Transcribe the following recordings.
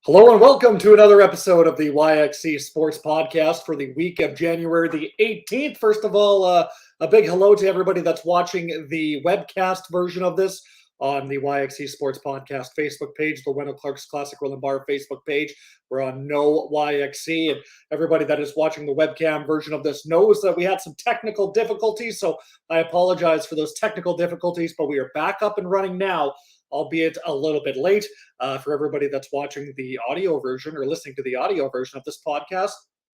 Hello and welcome to another episode of the YXE Sports Podcast for the week of January the 18th. First of all, a big hello to everybody that's watching the webcast version of this on the YXE Sports Podcast Facebook page, the Wendell Clark's Classic Roland Bar Facebook page. We're on No YXE, and everybody that is watching the webcam version of this knows that we had some technical difficulties, so I apologize for those technical difficulties, but we are back up and running now, albeit a little bit late. For everybody that's watching the audio version or listening to the audio version of this podcast,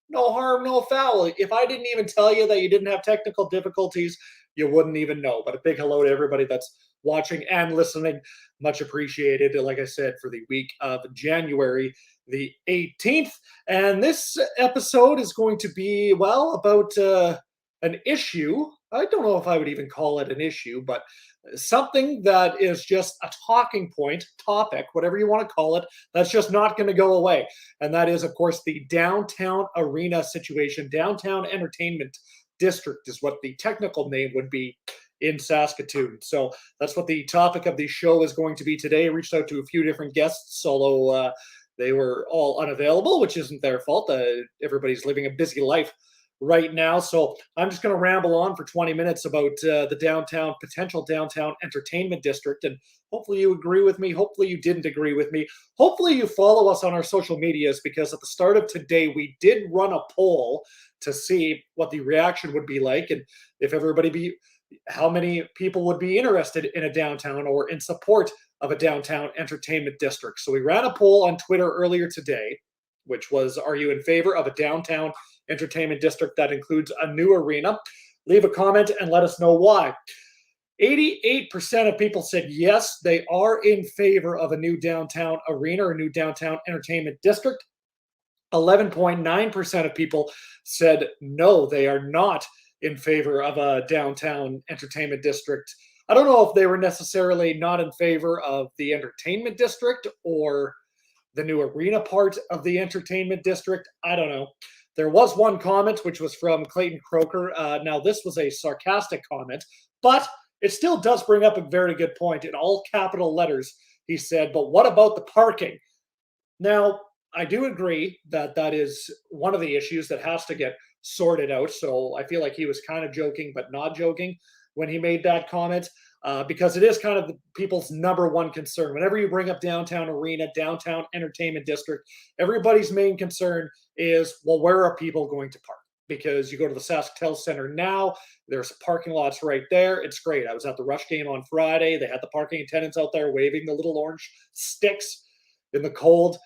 no harm, no foul. If I didn't even tell you that you didn't have technical difficulties, you wouldn't even know. But a big hello to everybody that's watching and listening. Much appreciated, like I said, for the week of January the 18th. And this episode is going to be, well, about an issue. I don't know if I would even call it an issue, but something that is just a talking point, topic, whatever you want to call it, that's just not going to go away. And that is, of course, the downtown arena situation. Downtown entertainment district is what the technical name would be in Saskatoon. So that's what the topic of the show is going to be today. I reached out to a few different guests, although they were all unavailable, which isn't their fault. Everybody's living a busy life right now. So I'm just going to ramble on for 20 minutes about the potential downtown entertainment district. And hopefully you agree with me. Hopefully you didn't agree with me. Hopefully you follow us on our social medias, because at the start of today, we did run a poll to see what the reaction would be like. And if how many people would be interested in a downtown or in support of a downtown entertainment district. So we ran a poll on Twitter earlier today, which was, are you in favor of a downtown entertainment district that includes a new arena? Leave a comment and let us know why. 88% of people said yes, they are in favor of a new downtown arena or a new downtown entertainment district. 11.9% of people said no, they are not in favor of a downtown entertainment district. I don't know if they were necessarily not in favor of the entertainment district or the new arena part of the entertainment district. I don't know. There was one comment, which was from Clayton Croker. Now, this was a sarcastic comment, but it still does bring up a very good point. In all capital letters, he said, but what about the parking? Now, I do agree that that is one of the issues that has to get sorted out. So I feel like he was kind of joking, but not joking when he made that comment. Because it is kind of the people's number one concern. Whenever you bring up downtown arena, downtown entertainment district, everybody's main concern is, well, where are people going to park? Because you go to the Sasktel Centre now, there's parking lots right there. It's great. I was at the Rush game on Friday. They had the parking attendants out there waving the little orange sticks in the cold.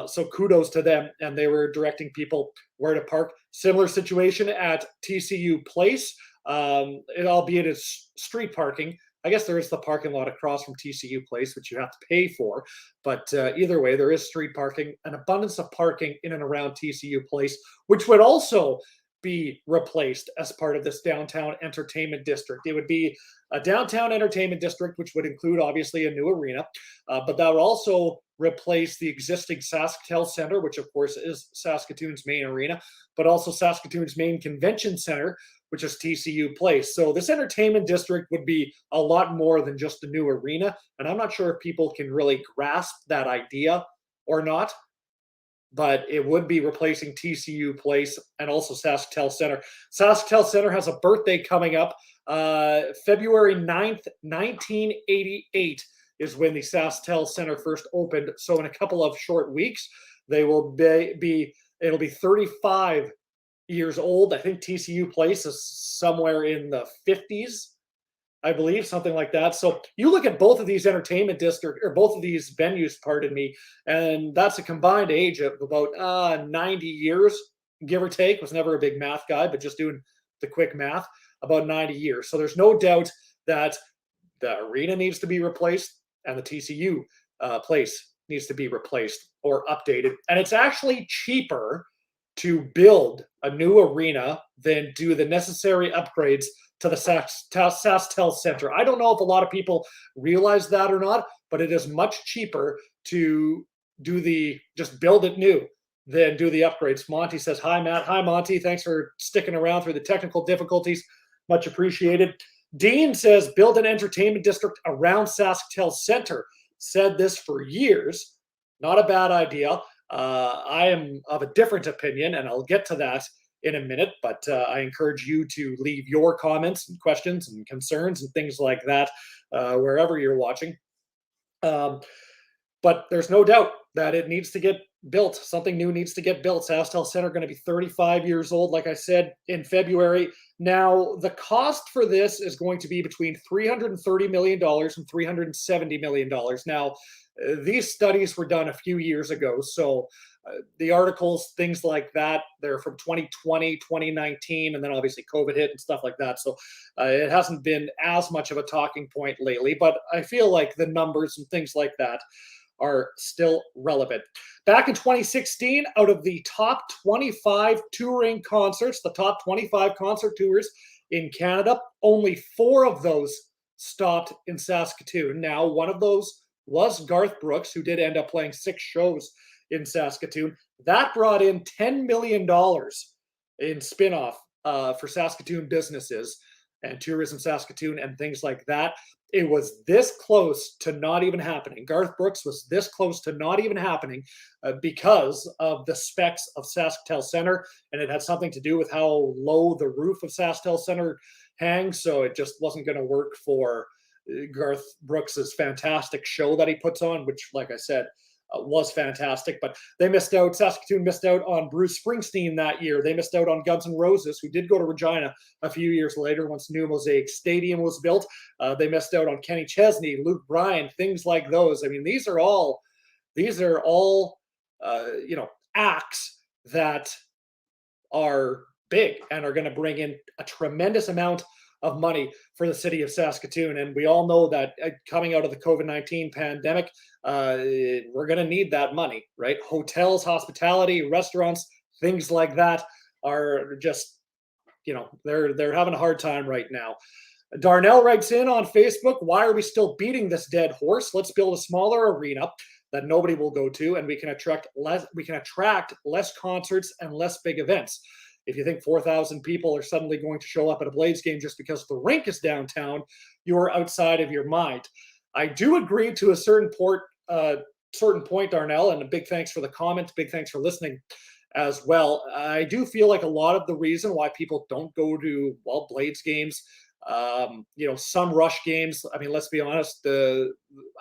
So kudos to them. And they were directing people where to park. Similar situation at TCU Place, albeit it's street parking. I guess there is the parking lot across from TCU Place, which you have to pay for. But either way, there is street parking, an abundance of parking in and around TCU Place, which would also be replaced as part of this downtown entertainment district. It would be a downtown entertainment district, which would include, obviously, a new arena, but that would also replace the existing Sasktel Centre, which, of course, is Saskatoon's main arena, but also Saskatoon's main convention centre, which is TCU Place. So this entertainment district would be a lot more than just a new arena. And I'm not sure if people can really grasp that idea or not, but it would be replacing TCU Place and also Sasktel Centre. Sasktel Centre has a birthday coming up. February 9th, 1988 is when the Sasktel Centre first opened. So in a couple of short weeks, they will it'll be 35 years old. I think TCU Place is somewhere in the 50s, I believe, something like that. So you look at both of these entertainment district, or both of these venues, pardon me, and that's a combined age of about 90 years, give or take. Was never a big math guy, but just doing the quick math, about 90 years. So there's no doubt that the arena needs to be replaced and the TCU Place needs to be replaced or updated. And it's actually cheaper to build a new arena than do the necessary upgrades to the Sasktel Centre. I don't know if a lot of people realize that or not, but it is much cheaper to just build it new than do the upgrades. Monty says, hi, Matt. Hi, Monty. Thanks for sticking around through the technical difficulties. Much appreciated. Dean says, build an entertainment district around Sasktel Centre. Said this for years. Not a bad idea. I am of a different opinion, and I'll get to that in a minute. But I encourage you to leave your comments and questions and concerns and things like that wherever you're watching. Um, but there's no doubt that it needs to get built. Something new needs to get built. Sasktel Centre going to be 35 years old, like I said, in February. Now, the cost for this is going to be between $330 million and $370 million. Now, these studies were done a few years ago, so the articles, things like that, they're from 2020, 2019, and then obviously COVID hit and stuff like that. So it hasn't been as much of a talking point lately, but I feel like the numbers and things like that are still relevant. Back in 2016, out of the top 25 touring concerts, the top 25 concert tours in Canada, only 4 of those stopped in Saskatoon. Now, one of those was Garth Brooks, who did end up playing 6 shows in Saskatoon. That brought in $10 million in spinoff for Saskatoon businesses and Tourism Saskatoon and things like that. It was this close to not even happening. Garth Brooks was this close to not even happening because of the specs of Sasktel Centre, and it had something to do with how low the roof of Sasktel Centre hangs, so it just wasn't going to work for Garth Brooks's fantastic show that he puts on, which, like I said, was fantastic. But they missed out. Saskatoon missed out on Bruce Springsteen that year. They missed out on Guns N' Roses, who did go to Regina a few years later once new Mosaic Stadium was built. They missed out on Kenny Chesney, Luke Bryan, things like those. I mean, these are all acts that are big and are going to bring in a tremendous amount of money for the city of Saskatoon. And we all know that coming out of the COVID-19 pandemic, we're going to need that money, right? Hotels, hospitality, restaurants, things like that are just, they're having a hard time right now. Darnell writes in on Facebook, why are we still beating this dead horse? Let's build a smaller arena that nobody will go to, and we can attract less concerts and less big events. If you think 4,000 people are suddenly going to show up at a Blades game just because the rink is downtown, you're outside of your mind. I do agree to a certain point, Darnell, and a big thanks for the comment. Big thanks for listening as well. I do feel like a lot of the reason why people don't go to, Blades games, some Rush games. I mean, let's be honest, I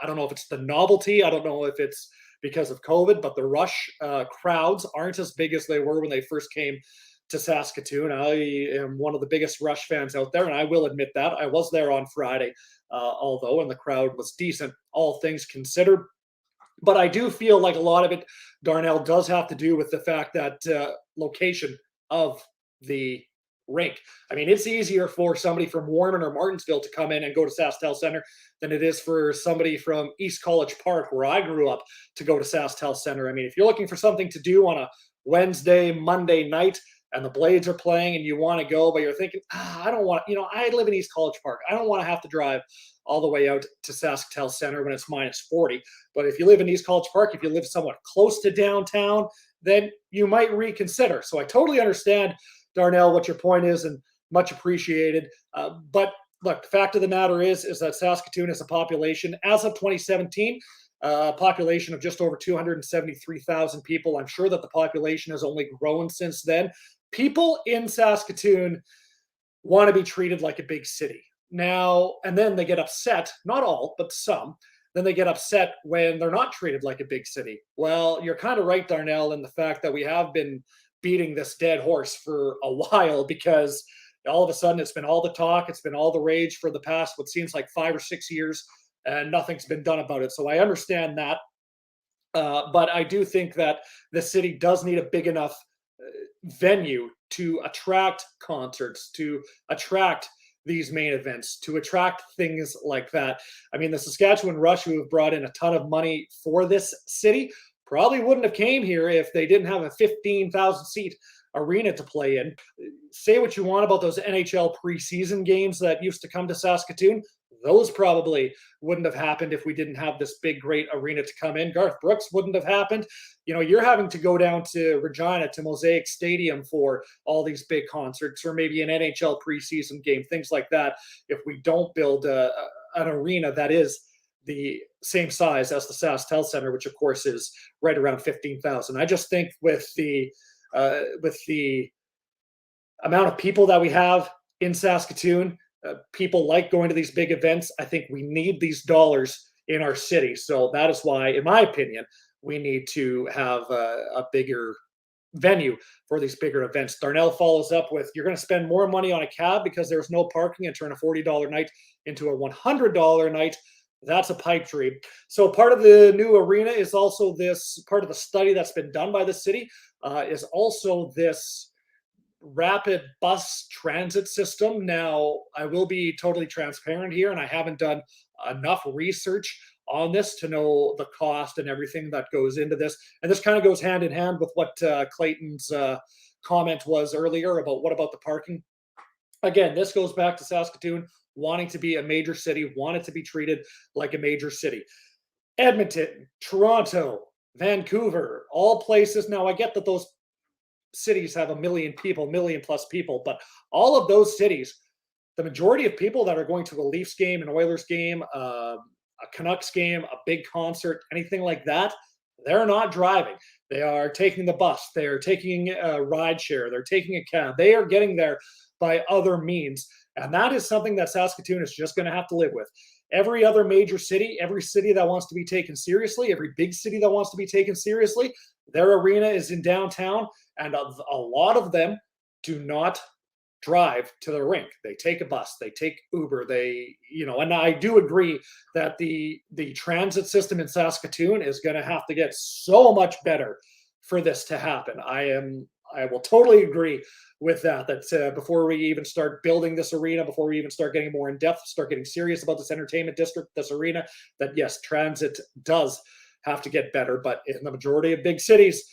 don't know if it's the novelty. I don't know if it's because of COVID, but the Rush crowds aren't as big as they were when they first came to Saskatoon. I am one of the biggest Rush fans out there, and I will admit that. I was there on Friday, and the crowd was decent, all things considered. But I do feel like a lot of it, Darnell, does have to do with the fact that location of the rink. I mean, it's easier for somebody from Warman or Martinsville to come in and go to Sasktel Centre than it is for somebody from East College Park, where I grew up, to go to Sasktel Centre. I mean, if you're looking for something to do on a Wednesday, Monday night, and the Blades are playing and you want to go, but you're thinking, I don't want, I live in East College Park. I don't want to have to drive all the way out to Sasktel Centre when it's minus 40. But if you live in East College Park, if you live somewhat close to downtown, then you might reconsider. So I totally understand, Darnell, what your point is, and much appreciated. But look, the fact of the matter is that Saskatoon has a population, as of 2017, a population of just over 273,000 people. I'm sure that the population has only grown since then. People in Saskatoon want to be treated like a big city. Now, and then they get upset, not all, but some, then they get upset when they're not treated like a big city. Well, you're kind of right, Darnell, in the fact that we have been beating this dead horse for a while, because all of a sudden it's been all the talk, it's been all the rage for the past, what seems like 5 or 6 years, and nothing's been done about it. So I understand that. But I do think that the city does need a big enough venue to attract concerts, to attract these main events, to attract things like that. I mean, the Saskatchewan Rush, who have brought in a ton of money for this city, probably wouldn't have came here if they didn't have a 15,000 seat arena to play in. Say what you want about those NHL preseason games that used to come to Saskatoon. Those probably wouldn't have happened if we didn't have this big, great arena to come in. Garth Brooks wouldn't have happened. You're having to go down to Regina, to Mosaic Stadium for all these big concerts, or maybe an NHL preseason game, things like that, if we don't build an arena that is the same size as the Sasktel Centre, which of course is right around 15,000. I just think with the amount of people that we have in Saskatoon, people like going to these big events. I think we need these dollars in our city. So that is why, in my opinion, we need to have a bigger venue for these bigger events. Darnell follows up with, you're going to spend more money on a cab because there's no parking and turn a $40 night into a $100 night. That's a pipe dream. So part of the new arena is also this, part of the study that's been done by the city is also this rapid bus transit system. Now, I will be totally transparent here, and I haven't done enough research on this to know the cost and everything that goes into this. And this kind of goes hand in hand with what Clayton's comment was earlier about what about the parking. Again, this goes back to Saskatoon wanting to be a major city, wanted to be treated like a major city. Edmonton, Toronto, Vancouver, all places. Now, I get that those cities have a million people, million plus people, but all of those cities, the majority of people that are going to a Leafs game, an Oilers game, a Canucks game, a big concert, anything like that, they're not driving. They are taking the bus. They are taking a ride share. They're taking a cab. They are getting there by other means. And that is something that Saskatoon is just going to have to live with. Every other major city, every city that wants to be taken seriously, every big city that wants to be taken seriously, their arena is in downtown. And a lot of them do not drive to the rink. They take a bus, they take Uber, and I do agree that the transit system in Saskatoon is going to have to get so much better for this to happen. I will totally agree with that before we even start building this arena, before we even start getting more in depth, start getting serious about this entertainment district, this arena, that yes, transit does have to get better. But in the majority of big cities,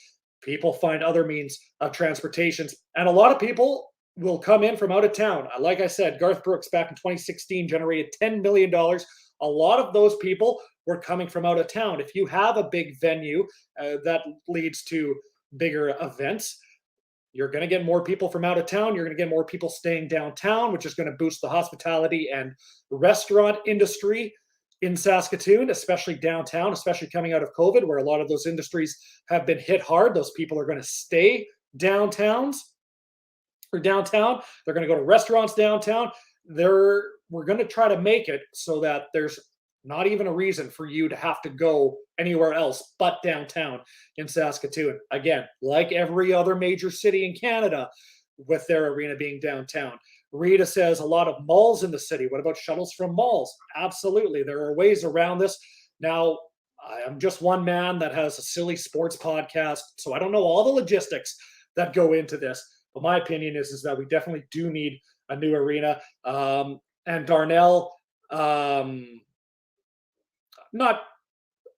people find other means of transportations. And a lot of people will come in from out of town. Like I said, Garth Brooks back in 2016 generated $10 million. A lot of those people were coming from out of town. If you have a big venue that leads to bigger events, you're going to get more people from out of town. You're going to get more people staying downtown, which is going to boost the hospitality and restaurant industry in Saskatoon, especially downtown, especially coming out of COVID, where a lot of those industries have been hit hard. Those people are going to stay downtown. They're going to go to restaurants downtown. We're going to try to make it so that there's not even a reason for you to have to go anywhere else but downtown in Saskatoon. Again, like every other major city in Canada, with their arena being downtown. Rita says a lot of malls in the city. What about shuttles from malls? Absolutely. There are ways around this. Now, I am just one man that has a silly sports podcast, so I don't know all the logistics that go into this. But my opinion is that we definitely do need a new arena. And Darnell, I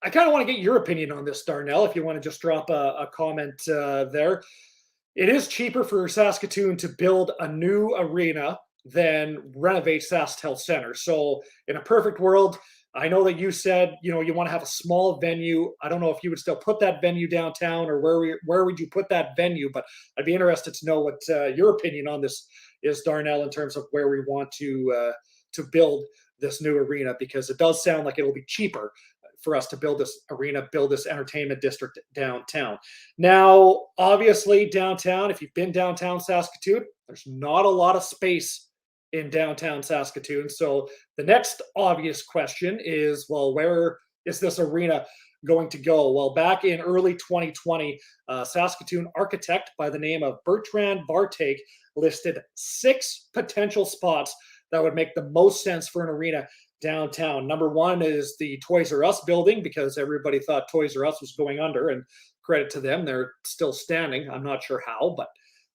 kind of want to get your opinion on this, Darnell, if you want to just drop a comment there. It is cheaper for Saskatoon to build a new arena than renovate Sasktel Centre. So in a perfect world, I know that you said, you want to have a small venue. I don't know if you would still put that venue downtown or where would you put that venue, but I'd be interested to know what your opinion on this is, Darnell, in terms of where we want to build this new arena, because it does sound like it'll be cheaper for us to build this arena, build this entertainment district downtown. Now, obviously, downtown, if you've been downtown Saskatoon, there's not a lot of space in downtown Saskatoon. So the next obvious question is, well, where is this arena going to go? Well, back in early 2020, Saskatoon architect by the name of Bertrand Bartake listed 6 potential spots that would make the most sense for an arena downtown. Number 1 is the Toys R Us building, because everybody thought Toys R Us was going under, and credit to them, they're still standing. I'm not sure how, but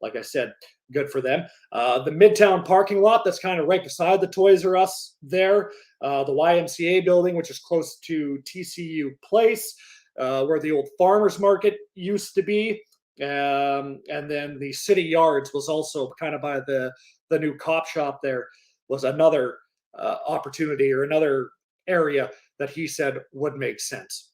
like I said, good for them. The Midtown parking lot that's kind of right beside the Toys R Us there. The YMCA building, which is close to TCU Place, where the old farmers market used to be. And then the City Yards was also kind of by the new cop shop there, was another opportunity or another area that he said would make sense.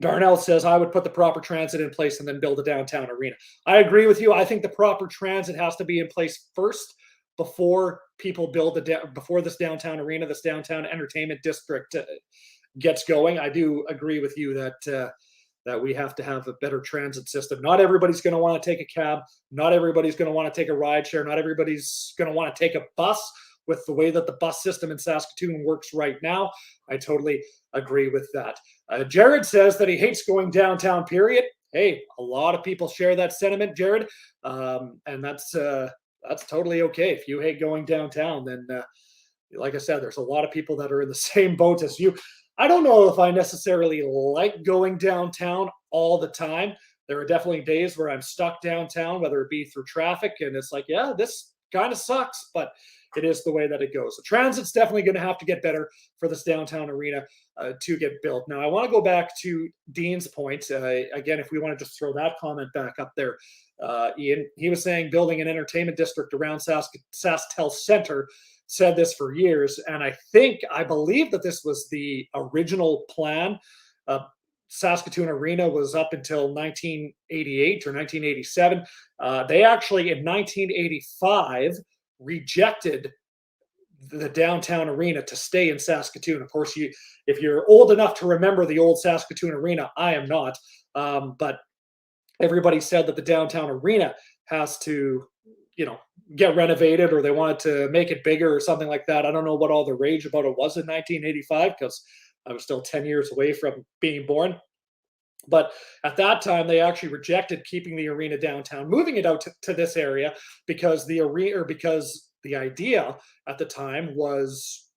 Darnell says, I would put the proper transit in place and then build a downtown arena. I agree with you. I think the proper transit has to be in place first before people build before this downtown arena, this downtown entertainment district gets going. I do agree with you that we have to have a better transit system. Not everybody's going to want to take a cab. Not everybody's going to want to take a ride share. Not everybody's going to want to take a bus with the way that the bus system in Saskatoon works right now. I totally agree with that. Jared says that he hates going downtown, period. Hey, a lot of people share that sentiment, Jared. And that's totally okay. If you hate going downtown, then like I said, there's a lot of people that are in the same boat as you. I don't know if I necessarily like going downtown all the time. There are definitely days where I'm stuck downtown, whether it be through traffic, and it's like, yeah, this kind of sucks, but it is the way that it goes. The transit's definitely going to have to get better for this downtown arena to get built. Now, I want to go back to Dean's point. Again, if we want to just throw that comment back up there, Ian, he was saying building an entertainment district around Sasktel Centre, said this for years, and I believe that this was the original plan. Saskatoon Arena was up until 1988 or 1987. They actually, in 1985, rejected the downtown arena to stay in Saskatoon. Of course, if you're old enough to remember the old Saskatoon Arena, I am not, but everybody said that the downtown arena has to, get renovated, or they wanted to make it bigger or something like that. I don't know what all the rage about it was in 1985, because I was still 10 years away from being born. But at that time, they actually rejected keeping the arena downtown, moving it out to this area, because the idea at the time was,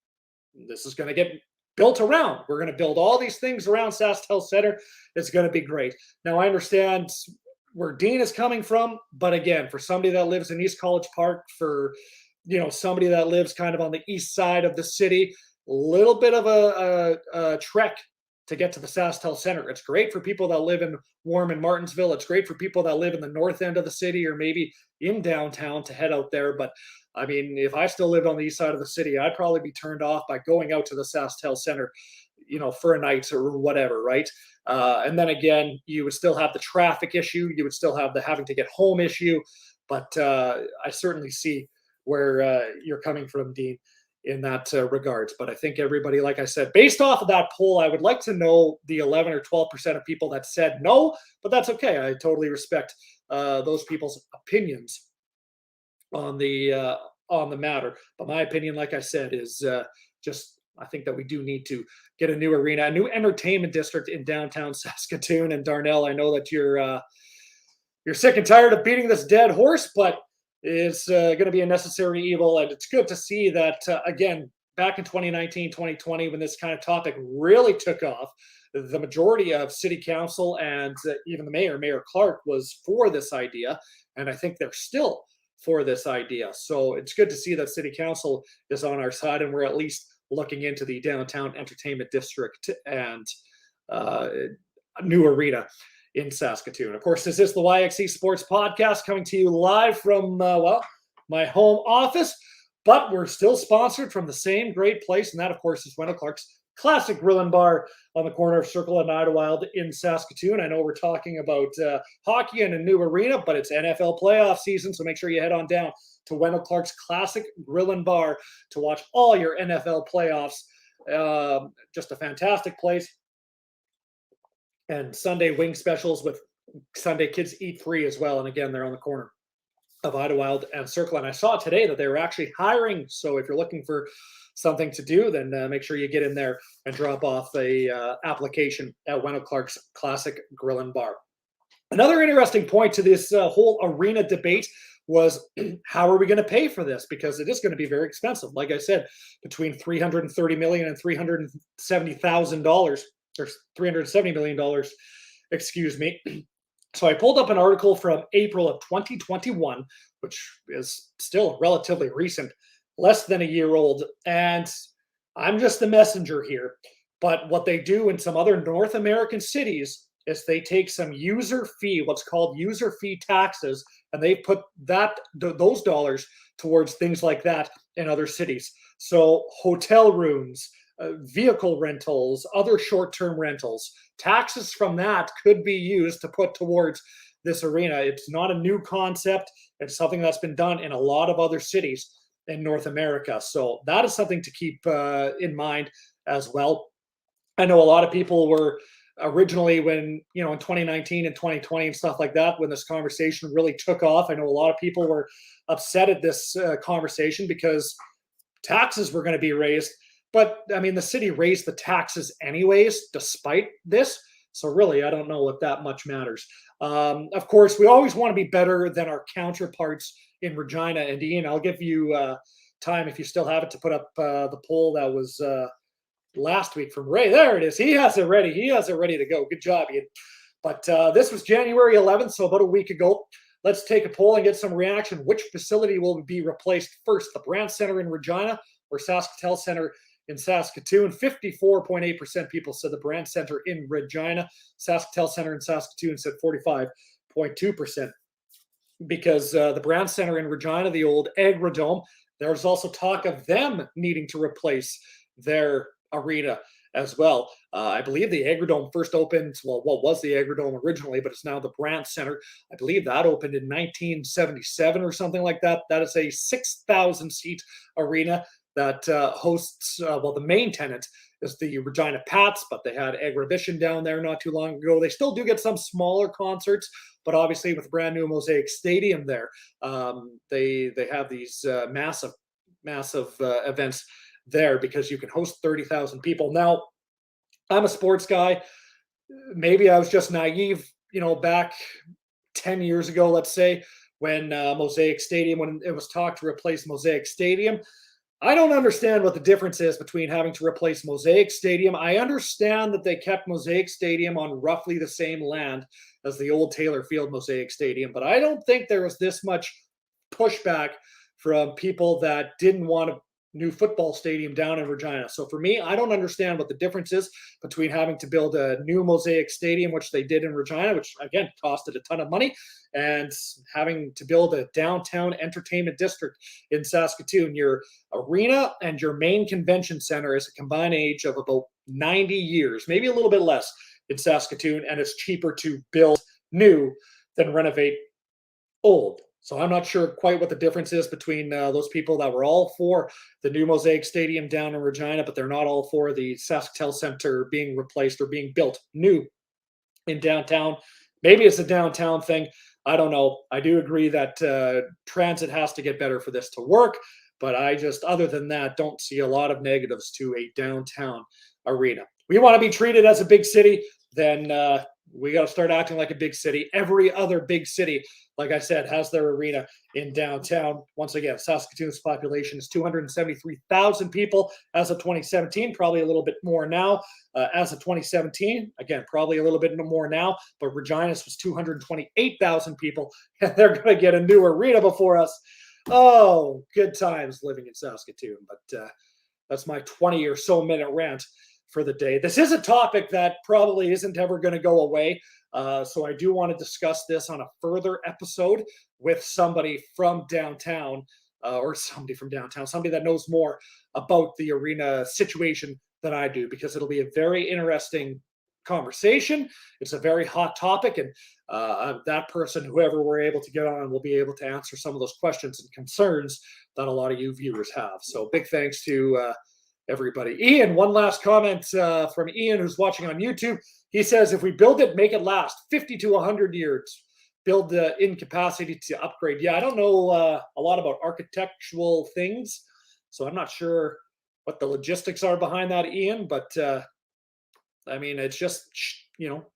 this is going to get built around. We're going to build all these things around Sasktel Centre. It's going to be great. Now, I understand where Dean is coming from, but again, for somebody that lives in East College Park, for somebody that lives kind of on the east side of the city, a little bit of a trek to get to the Sasktel Centre. It's great for people that live in Warm and Martinsville. It's great for people that live in the north end of the city, or maybe in downtown, to head out there. But I mean, if I still lived on the east side of the city, I'd probably be turned off by going out to the Sasktel Centre, for a night or whatever, right? And then again, you would still have the traffic issue. You would still have the having to get home issue. But I certainly see where you're coming from, Dean, in that regards. But I think everybody, like I said, based off of that poll, I would like to know the 11 or 12% of people that said no, but that's okay. I totally respect those people's opinions on the matter. But my opinion, like I said, is I think that we do need to get a new arena, a new entertainment district in downtown Saskatoon. And Darnell, I know that you're sick and tired of beating this dead horse, but it's going to be a necessary evil. And it's good to see that, again, back in 2019, 2020, when this kind of topic really took off, the majority of city council and even the Mayor Clark, was for this idea. And I think they're still for this idea. So it's good to see that city council is on our side, and we're at least looking into the downtown entertainment district and a new arena in Saskatoon. Of course, this is the YXE Sports Podcast, coming to you live from, my home office, but we're still sponsored from the same great place, and that, of course, is Wendell Clark's Classic Grill and Bar on the corner of Circle and Idlewild in Saskatoon. I know we're talking about hockey and a new arena, but it's NFL playoff season, so make sure you head on down to Wendell Clark's Classic Grill and Bar to watch all your NFL playoffs. Just a fantastic place. And Sunday wing specials with Sunday Kids Eat Free as well. And again, they're on the corner of Idlewild and Circle. And I saw today that they were actually hiring. So if you're looking for something to do, then make sure you get in there and drop off a application at Wendell Clark's Classic Grill and Bar. Another interesting point to this whole arena debate was, how are we going to pay for this? Because it is going to be very expensive. Like I said, between $330 million and $370,000, or $370 million, excuse me. So I pulled up an article from April of 2021, which is still relatively recent, less than a year old. And I'm just the messenger here. But what they do in some other North American cities is they take some user fee, what's called user fee taxes, and they put those dollars towards things like that in other cities. So hotel rooms, vehicle rentals, other short-term rentals, taxes from that could be used to put towards this arena. It's not a new concept. It's something that's been done in a lot of other cities. in North America. So that is something to keep in mind as well. I know a lot of people were originally when, in 2019 and 2020 and stuff like that, when this conversation really took off. I know a lot of people were upset at this conversation because taxes were going to be raised. But I mean, the city raised the taxes anyways, despite this. So really, I don't know what that much matters. Of course, we always want to be better than our counterparts in Regina. And Ian, I'll give you time, if you still have it, to put up the poll that was last week from Ray. There it is. He has it ready. He has it ready to go. Good job, Ian. But this was January 11th, so about a week ago. Let's take a poll and get some reaction. Which facility will be replaced first, the Brandt Centre in Regina or Sasktel Centre in Saskatoon? 54.8% people said the Brandt Centre in Regina. Sasktel Centre in Saskatoon said 45.2%. Because the Brandt Centre in Regina, the old Agrodome, there's also talk of them needing to replace their arena as well. I believe the Agrodome first opened, well, what was the Agrodome originally, but it's now the Brandt Centre. I believe that opened in 1977 or something like that. That is a 6,000 seat arena that hosts, well, the main tenant is the Regina Pats, but they had Agribition down there not too long ago. They still do get some smaller concerts, but obviously with the brand new Mosaic Stadium there, they have these massive events there because you can host 30,000 people. Now, I'm a sports guy. Maybe I was just naive, back 10 years ago, let's say, when Mosaic Stadium, when it was talked to replace Mosaic Stadium. I don't understand what the difference is between having to replace Mosaic Stadium. I understand that they kept Mosaic Stadium on roughly the same land as the old Taylor Field Mosaic Stadium, but I don't think there was this much pushback from people that didn't want a new football stadium down in Regina. So for me, I don't understand what the difference is between having to build a new Mosaic Stadium, which they did in Regina, which again costed a ton of money, and having to build a downtown entertainment district in Saskatoon. Your arena and your main convention center is a combined age of about 90 years, maybe a little bit less in Saskatoon, and it's cheaper to build new than renovate old. So I'm not sure quite what the difference is between those people that were all for the new Mosaic Stadium down in Regina, but they're not all for the Sasktel Centre being replaced or being built new in downtown. Maybe it's a downtown thing. I don't know. I do agree that transit has to get better for this to work, but I just, other than that, don't see a lot of negatives to a downtown arena. We want to be treated as a big city, then we got to start acting like a big city. Every other big city, like I said, has their arena in downtown. Once again, Saskatoon's population is 273,000 people as of 2017, probably a little bit more now. As of 2017, again, probably a little bit more now, but Regina's was 228,000 people, and they're going to get a new arena before us. Oh, good times living in Saskatoon, but that's my 20 or so minute rant for the day. This is a topic that probably isn't ever going to go away. So I do want to discuss this on a further episode with somebody from downtown, somebody that knows more about the arena situation than I do, because it'll be a very interesting conversation. It's a very hot topic, and that person, whoever we're able to get on, will be able to answer some of those questions and concerns that a lot of you viewers have. So big thanks to everybody. Ian, one last comment from Ian, who's watching on YouTube. He says, if we build it, make it last 50 to 100 years. Build the incapacity to upgrade. Yeah, I don't know a lot about architectural things, so I'm not sure what the logistics are behind that, Ian, but I mean, it's just,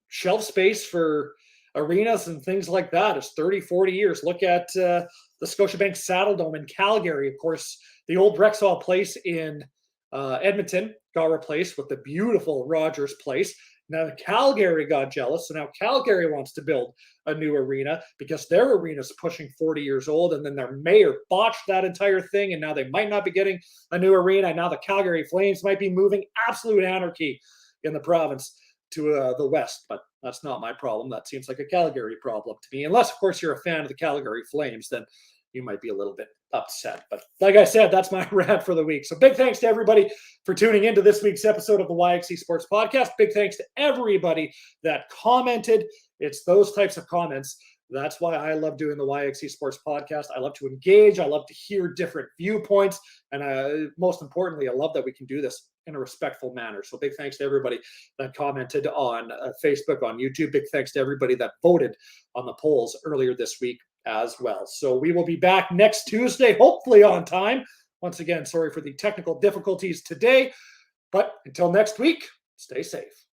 shelf space for arenas and things like that is 30, 40 years. Look at the Scotiabank Saddledome in Calgary. Of course, the old Rexall Place in Edmonton got replaced with the beautiful Rogers Place. Now Calgary got jealous, so now Calgary wants to build a new arena because their arena is pushing 40 years old, and then their mayor botched that entire thing, and now they might not be getting a new arena. Now the Calgary Flames might be moving. Absolute anarchy in the province to the west, but that's not my problem. That seems like a Calgary problem to me, unless, of course, you're a fan of the Calgary Flames, then you might be a little bit upset. But like I said, that's my rant for the week. So big thanks to everybody for tuning into this week's episode of the YXE Sports Podcast. Big thanks to everybody that commented. It's those types of comments That's why I love doing the YXE Sports Podcast. I love to engage. I love to hear different viewpoints. And most importantly, I love that we can do this in a respectful manner. So big thanks to everybody that commented on Facebook, on YouTube. Big thanks to everybody that voted on the polls earlier this week as well. So we will be back next Tuesday, hopefully on time. Once again, sorry for the technical difficulties today. But until next week, stay safe.